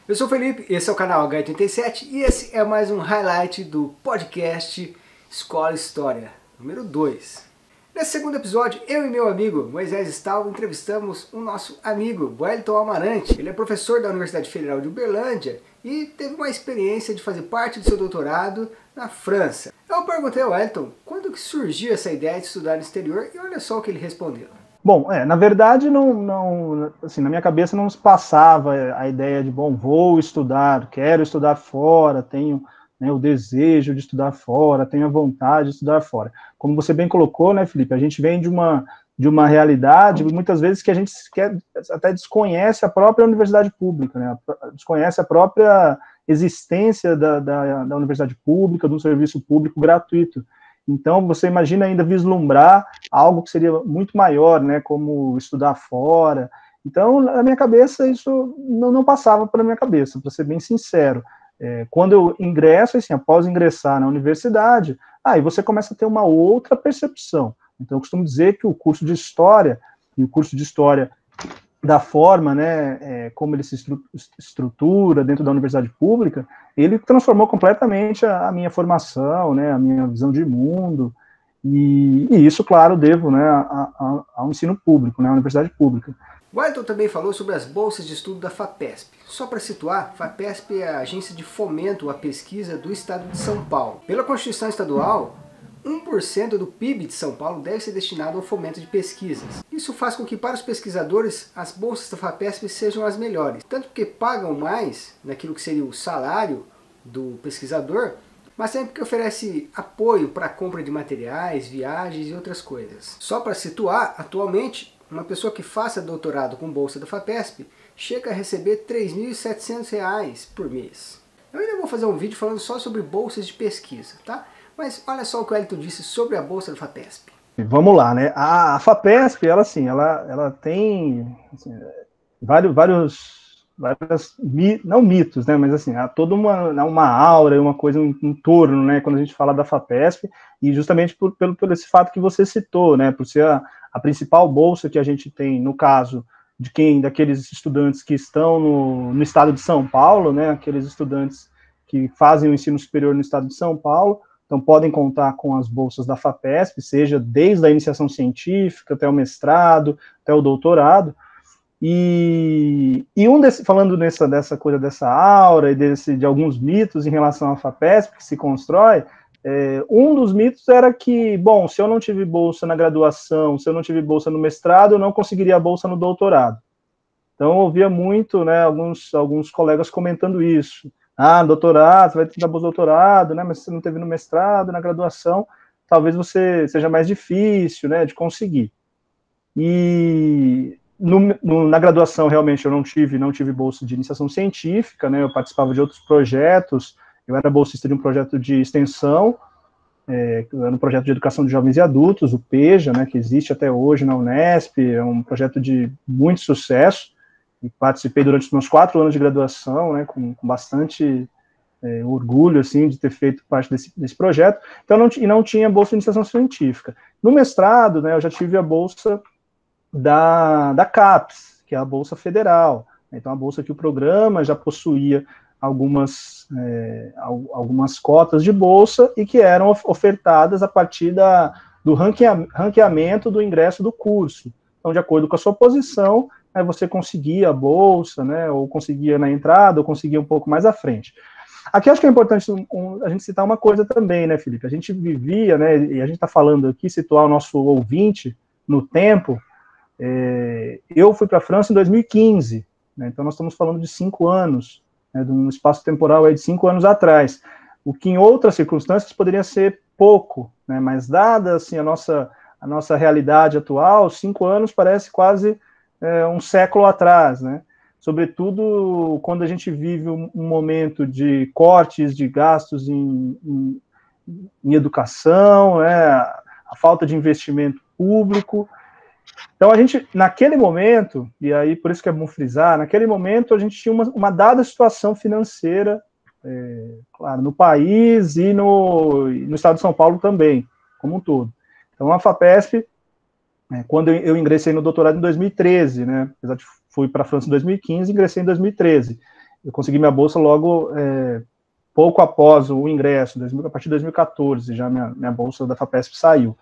Eu sou o Felipe, esse é o canal H87 e esse é mais um highlight do podcast Escola História, número 2. Nesse segundo episódio, eu e meu amigo Moisés Stal entrevistamos o nosso amigo Wellington Amarante. Ele é professor da Universidade Federal de Uberlândia e teve uma experiência de fazer parte do seu doutorado na França. Eu perguntei ao Wellington quando que surgiu essa ideia de estudar no exterior e olha só o que ele respondeu. Bom, na verdade, assim, na minha cabeça não se passava a ideia de, bom, vou estudar, quero estudar fora, tenho, né, o desejo de estudar fora, tenho a vontade de estudar fora. Como você bem colocou, né, Felipe, a gente vem de uma realidade, muitas vezes, que a gente até desconhece a própria universidade pública, né, desconhece a própria existência da universidade pública, do serviço público gratuito. Então, você imagina ainda vislumbrar algo que seria muito maior, né, como estudar fora. Então, na minha cabeça, isso não passava pela minha cabeça, para ser bem sincero. Quando eu ingresso, assim, após ingressar na universidade, aí você começa a ter uma outra percepção. Então, eu costumo dizer que o curso de História, e o curso de História da forma, né, como ele se estrutura dentro da universidade pública, ele transformou completamente a minha formação, né, a minha visão de mundo, e isso, claro, devo, né, ao ensino público, né, à universidade pública. Wellington também falou sobre as bolsas de estudo da FAPESP. Só para situar, FAPESP é a agência de fomento à pesquisa do estado de São Paulo. Pela Constituição Estadual, 1% do PIB de São Paulo deve ser destinado ao fomento de pesquisas. Isso faz com que, para os pesquisadores, as bolsas da FAPESP sejam as melhores. Tanto porque pagam mais naquilo que seria o salário do pesquisador, mas também porque oferece apoio para a compra de materiais, viagens e outras coisas. Só para situar, atualmente, uma pessoa que faça doutorado com bolsa da FAPESP chega a receber R$ 3.700 por mês. Eu ainda vou fazer um vídeo falando só sobre bolsas de pesquisa, tá? Mas olha só o que o Wellington disse sobre a bolsa da FAPESP. Vamos lá, né? A FAPESP, ela, assim, ela tem, assim, vários não mitos, né? Mas, assim, há toda uma aura, uma coisa em torno, né? Quando a gente fala da FAPESP, e justamente por esse fato que você citou, né? Por ser a principal bolsa que a gente tem, no caso daqueles estudantes que estão no estado de São Paulo, né? Aqueles estudantes que fazem o ensino superior no estado de São Paulo. Então, podem contar com as bolsas da FAPESP, seja desde a iniciação científica até o mestrado, até o doutorado. Falando dessa coisa, dessa aura e de alguns mitos em relação à FAPESP que se constrói, um dos mitos era que, bom, se eu não tive bolsa na graduação, se eu não tive bolsa no mestrado, eu não conseguiria a bolsa no doutorado. Então, eu ouvia muito, né, alguns colegas comentando isso. Doutorado, você vai ter doutorado, né, mas se você não teve no mestrado, na graduação, talvez você seja mais difícil, né, de conseguir. E na graduação, realmente, eu não tive bolsa de iniciação científica, né, eu participava de outros projetos, eu era bolsista de um projeto de extensão, era um projeto de educação de jovens e adultos, o PEJA, né, que existe até hoje na Unesp, é um projeto de muito sucesso, e participei durante os meus 4 anos de graduação, né, com bastante orgulho, assim, de ter feito parte desse projeto. Então, não tinha bolsa de iniciação científica. No mestrado, né, eu já tive a bolsa da CAPES, que é a bolsa federal. Então, a bolsa que o programa já possuía algumas cotas de bolsa e que eram ofertadas a partir do ranqueamento do ingresso do curso. Então, de acordo com a sua posição, você conseguia a bolsa, né, ou conseguia na entrada, ou conseguia um pouco mais à frente. Aqui acho que é importante a gente citar uma coisa também, né, Felipe? A gente vivia, né, e a gente está falando aqui, situar o nosso ouvinte no tempo. Eu fui para a França em 2015, né, então nós estamos falando de 5 anos, né, de um espaço temporal aí de 5 anos atrás, o que em outras circunstâncias poderia ser pouco, né, mas dada assim, a nossa realidade atual, 5 anos parece quase um século atrás, né? Sobretudo quando a gente vive um momento de cortes de gastos em educação, né? A falta de investimento público. Então, a gente, naquele momento, e aí por isso que é bom frisar, naquele momento a gente tinha uma dada situação financeira, claro, no país e no estado de São Paulo também, como um todo. Então, a FAPESP, quando eu ingressei no doutorado em 2013, né, apesar de fui para a França em 2015, ingressei em 2013. eu consegui minha bolsa logo pouco após o ingresso, a partir de 2014, já minha bolsa da FAPESP saiu.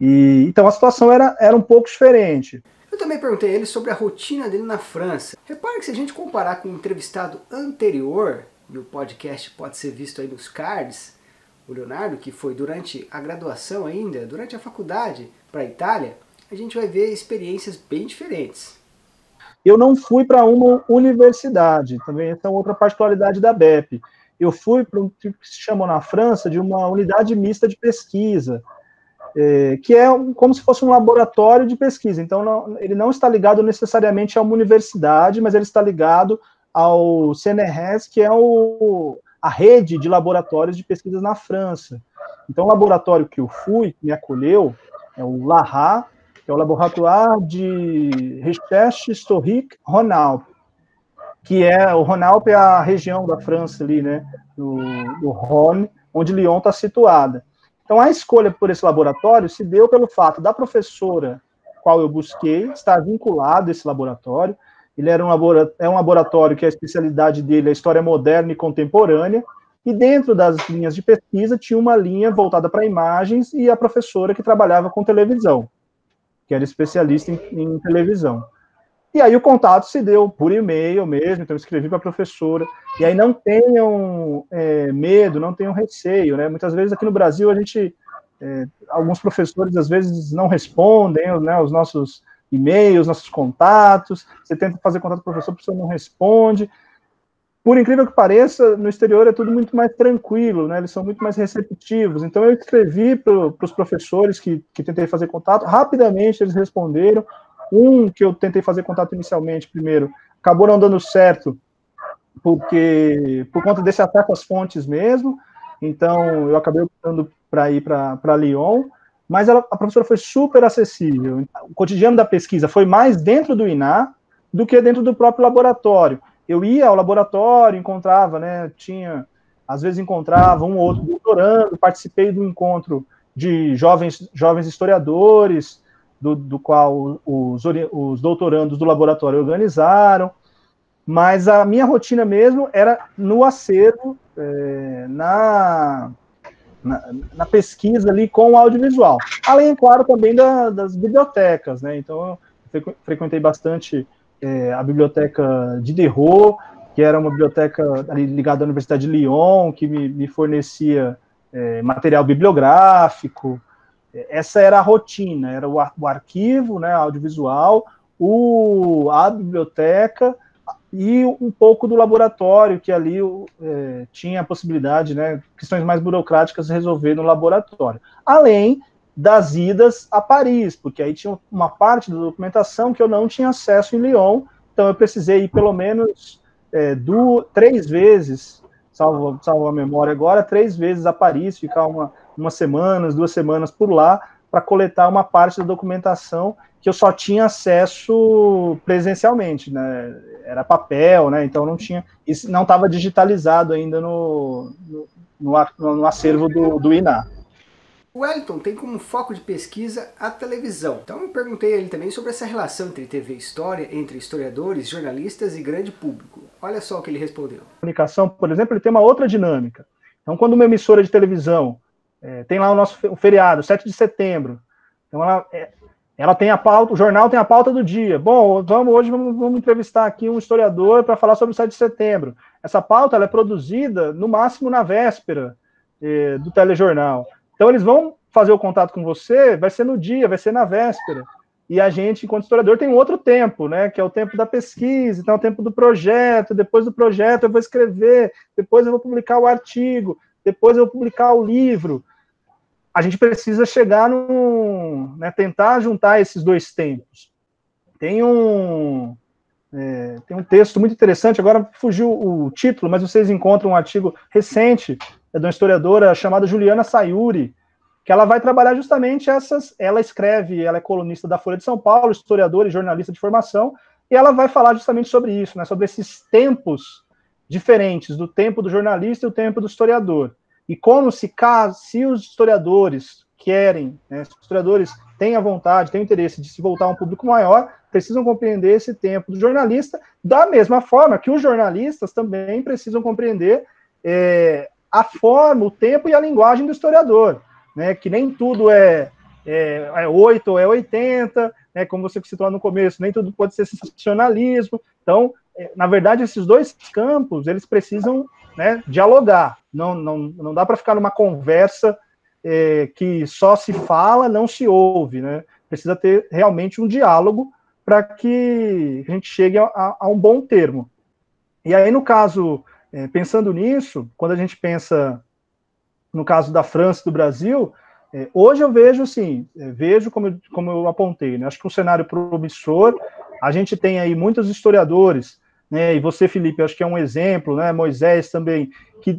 Então a situação era um pouco diferente. Eu também perguntei a ele sobre a rotina dele na França. Repare que se a gente comparar com o entrevistado anterior, e o podcast pode ser visto aí nos cards, o Leonardo, que foi durante a graduação ainda, durante a faculdade para a Itália, a gente vai ver experiências bem diferentes. Eu não fui para uma universidade, também essa é outra particularidade da BEP. Eu fui para o que se chamou na França de uma unidade mista de pesquisa, que é como se fosse um laboratório de pesquisa. Então, ele não está ligado necessariamente a uma universidade, mas ele está ligado ao CNRS, que é a rede de laboratórios de pesquisas na França. Então, o laboratório que eu fui, que me acolheu, é o LARA, que é o Laboratoire de Recherche Historique Rhône-Alpes, que o Rhône-Alpes é a região da França ali, né, do Rhône, onde Lyon está situada. Então, a escolha por esse laboratório se deu pelo fato da professora qual eu busquei estar vinculado a esse laboratório. Ele é um laboratório que a especialidade dele é a história moderna e contemporânea, e dentro das linhas de pesquisa tinha uma linha voltada para imagens e a professora que trabalhava com televisão, que era especialista em televisão. E aí o contato se deu por e-mail mesmo, então eu escrevi para a professora, e aí não tenham medo, não tenham receio, né? Muitas vezes aqui no Brasil alguns professores às vezes não respondem, né, os nossos e-mails, nossos contatos, você tenta fazer contato com o professor não responde. Por incrível que pareça, no exterior é tudo muito mais tranquilo, né? Eles são muito mais receptivos. Então eu escrevi para os professores que tentei fazer contato, rapidamente eles responderam. Um que eu tentei fazer contato inicialmente primeiro, acabou não dando certo, por conta desse ataque às fontes mesmo, então eu acabei optando para ir para Lyon, mas a professora foi super acessível. O cotidiano da pesquisa foi mais dentro do INAH do que dentro do próprio laboratório. Eu ia ao laboratório, encontrava, né, às vezes encontrava um ou outro doutorando, participei do encontro de jovens historiadores, do qual os doutorandos do laboratório organizaram, mas a minha rotina mesmo era no acervo, na pesquisa ali com o audiovisual. Além, claro, também das bibliotecas, né? Então, eu frequentei bastante a biblioteca de Diderot, que era uma biblioteca ali ligada à Universidade de Lyon, que me fornecia material bibliográfico. Essa era a rotina, era o arquivo, né, audiovisual, a biblioteca e um pouco do laboratório, que ali tinha a possibilidade, né, questões mais burocráticas, de resolver no laboratório. Além das idas a Paris, porque aí tinha uma parte da documentação que eu não tinha acesso em Lyon, então eu precisei ir pelo menos 3 vezes, salvo a memória agora, 3 vezes a Paris, ficar umas semanas, 2 semanas por lá, para coletar uma parte da documentação que eu só tinha acesso presencialmente, né? Era papel, né? Então isso não estava digitalizado ainda no acervo do INAH. O Wellington tem como foco de pesquisa a televisão. Então eu perguntei a ele também sobre essa relação entre TV e história, entre historiadores, jornalistas e grande público. Olha só o que ele respondeu. A comunicação, por exemplo, ele tem uma outra dinâmica. Então, quando uma emissora de televisão tem lá o feriado, 7 de setembro, então ela tem a pauta, o jornal tem a pauta do dia. Bom, hoje vamos entrevistar aqui um historiador para falar sobre o 7 de setembro. Essa pauta ela é produzida, no máximo, na véspera do telejornal. Então, eles vão fazer o contato com você, vai ser no dia, vai ser na véspera. E a gente, enquanto historiador, tem um outro tempo, né, que é o tempo da pesquisa, então é o tempo do projeto, depois do projeto eu vou escrever, depois eu vou publicar o artigo, depois eu vou publicar o livro. A gente precisa chegar tentar juntar esses 2 tempos. Tem um texto muito interessante, agora fugiu o título, mas vocês encontram um artigo recente de uma historiadora chamada Juliana Sayuri, que ela vai trabalhar justamente ela é colunista da Folha de São Paulo, historiadora e jornalista de formação, e ela vai falar justamente sobre isso, né, sobre esses tempos diferentes, do tempo do jornalista e o tempo do historiador. E como se os historiadores querem, né, os historiadores têm a vontade, têm o interesse de se voltar a um público maior, precisam compreender esse tempo do jornalista, da mesma forma que os jornalistas também precisam compreender a forma, o tempo e a linguagem do historiador, né, que nem tudo é 8 ou é 80, né, como você citou lá no começo, nem tudo pode ser sensacionalismo. Então, na verdade, esses dois campos, eles precisam, né, dialogar. Não dá para ficar numa conversa que só se fala, não se ouve, né? Precisa ter realmente um diálogo para que a gente chegue a um bom termo. E aí, no caso, pensando nisso, quando a gente pensa no caso da França e do Brasil, hoje eu vejo, assim, como eu apontei, né? Acho que um cenário promissor. A gente tem aí muitos historiadores, né? E você, Felipe, acho que é um exemplo, né? Moisés também,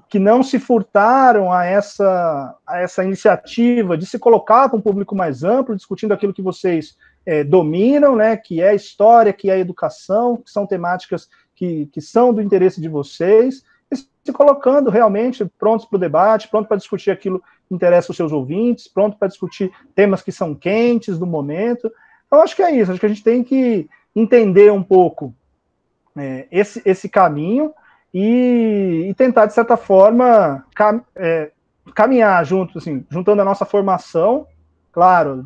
que não se furtaram a essa iniciativa de se colocar para um público mais amplo, discutindo aquilo que vocês dominam, né? Que é a história, que é a educação, que são temáticas que são do interesse de vocês, e se colocando realmente prontos para o debate, pronto para discutir aquilo que interessa os seus ouvintes, pronto para discutir temas que são quentes do momento. Então, acho que é isso, acho que a gente tem que entender um pouco esse caminho e tentar, de certa forma, caminhar junto, assim, juntando a nossa formação. Claro,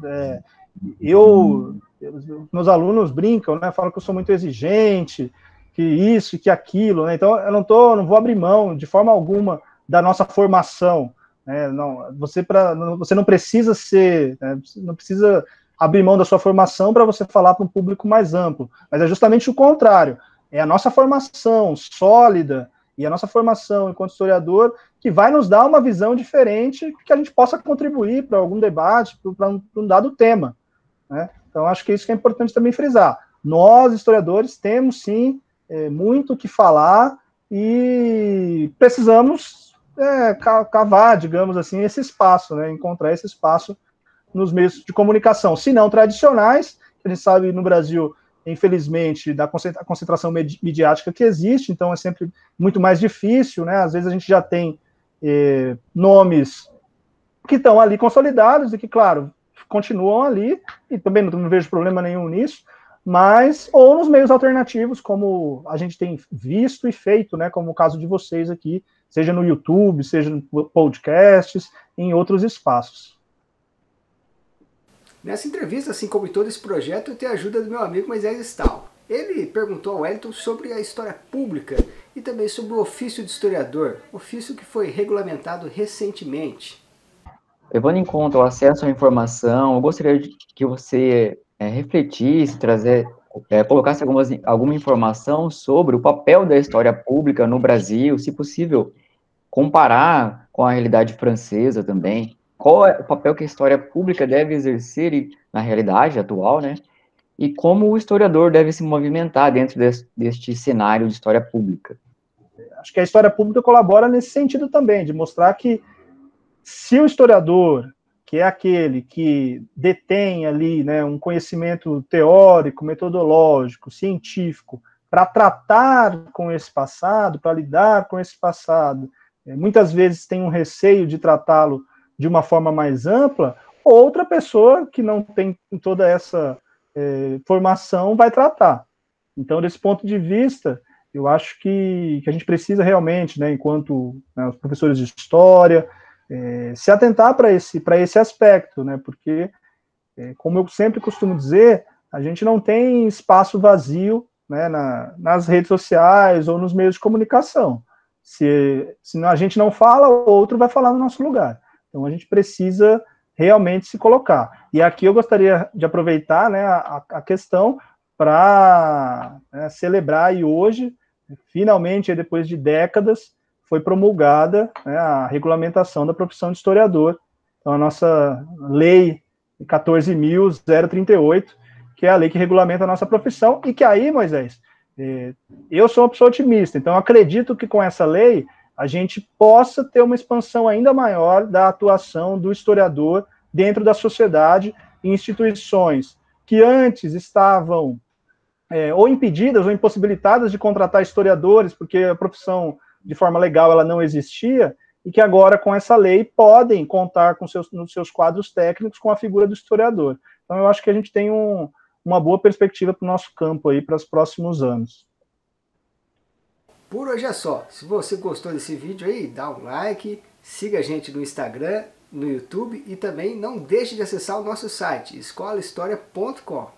meus alunos brincam, né, falam que eu sou muito exigente, que isso e que aquilo, né, então eu não vou abrir mão de forma alguma da nossa formação, né, você não precisa não precisa abrir mão da sua formação para você falar para um público mais amplo, mas é justamente o contrário, é a nossa formação sólida e a nossa formação enquanto historiador que vai nos dar uma visão diferente que a gente possa contribuir para algum debate, para um dado tema, né? Então, acho que isso que é importante também frisar. Nós, historiadores, temos, sim, muito o que falar e precisamos cavar, digamos assim, esse espaço, né? Encontrar esse espaço nos meios de comunicação, se não tradicionais, a gente sabe no Brasil, infelizmente, da concentração midiática que existe, então é sempre muito mais difícil, né? Às vezes a gente já tem nomes que estão ali consolidados e que, claro, continuam ali, e também não vejo problema nenhum nisso, mas, ou nos meios alternativos, como a gente tem visto e feito, né? Como o caso de vocês aqui, seja no YouTube, seja no podcasts, em outros espaços. Nessa entrevista, assim como em todo esse projeto, eu tenho a ajuda do meu amigo Moisés Stahl. Ele perguntou ao Wellington sobre a história pública e também sobre o ofício de historiador, ofício que foi regulamentado recentemente. Levando em conta o acesso à informação, eu gostaria que você refletisse, colocasse alguma informação sobre o papel da história pública no Brasil, se possível, comparar com a realidade francesa também. Qual é o papel que a história pública deve exercer na realidade atual, né? E como o historiador deve se movimentar dentro deste cenário de história pública. Acho que a história pública colabora nesse sentido também, de mostrar que se o historiador, que é aquele que detém ali, né, um conhecimento teórico, metodológico, científico, para tratar com esse passado, para lidar com esse passado, muitas vezes tem um receio de tratá-lo de uma forma mais ampla, outra pessoa que não tem toda essa formação vai tratar. Então, desse ponto de vista, eu acho que a gente precisa realmente, né, enquanto os professores de história, se atentar para esse aspecto, né, porque, como eu sempre costumo dizer, a gente não tem espaço vazio, né, nas redes sociais ou nos meios de comunicação. Se a gente não fala, o outro vai falar no nosso lugar. Então, a gente precisa realmente se colocar. E aqui eu gostaria de aproveitar, né, a questão para celebrar, e hoje, finalmente, depois de décadas, foi promulgada, né, a regulamentação da profissão de historiador. Então, a nossa lei 14.038, que é a lei que regulamenta a nossa profissão, e que aí, Moisés, eu sou uma pessoa otimista, então acredito que com essa lei a gente possa ter uma expansão ainda maior da atuação do historiador dentro da sociedade e instituições que antes estavam ou impedidas ou impossibilitadas de contratar historiadores, porque a profissão, de forma legal, ela não existia, e que agora, com essa lei, podem contar nos seus quadros técnicos com a figura do historiador. Então eu acho que a gente tem uma boa perspectiva para o nosso campo aí para os próximos anos. Por hoje é só. Se você gostou desse vídeo aí, dá um like, siga a gente no Instagram, no YouTube e também não deixe de acessar o nosso site, escolahistoria.com.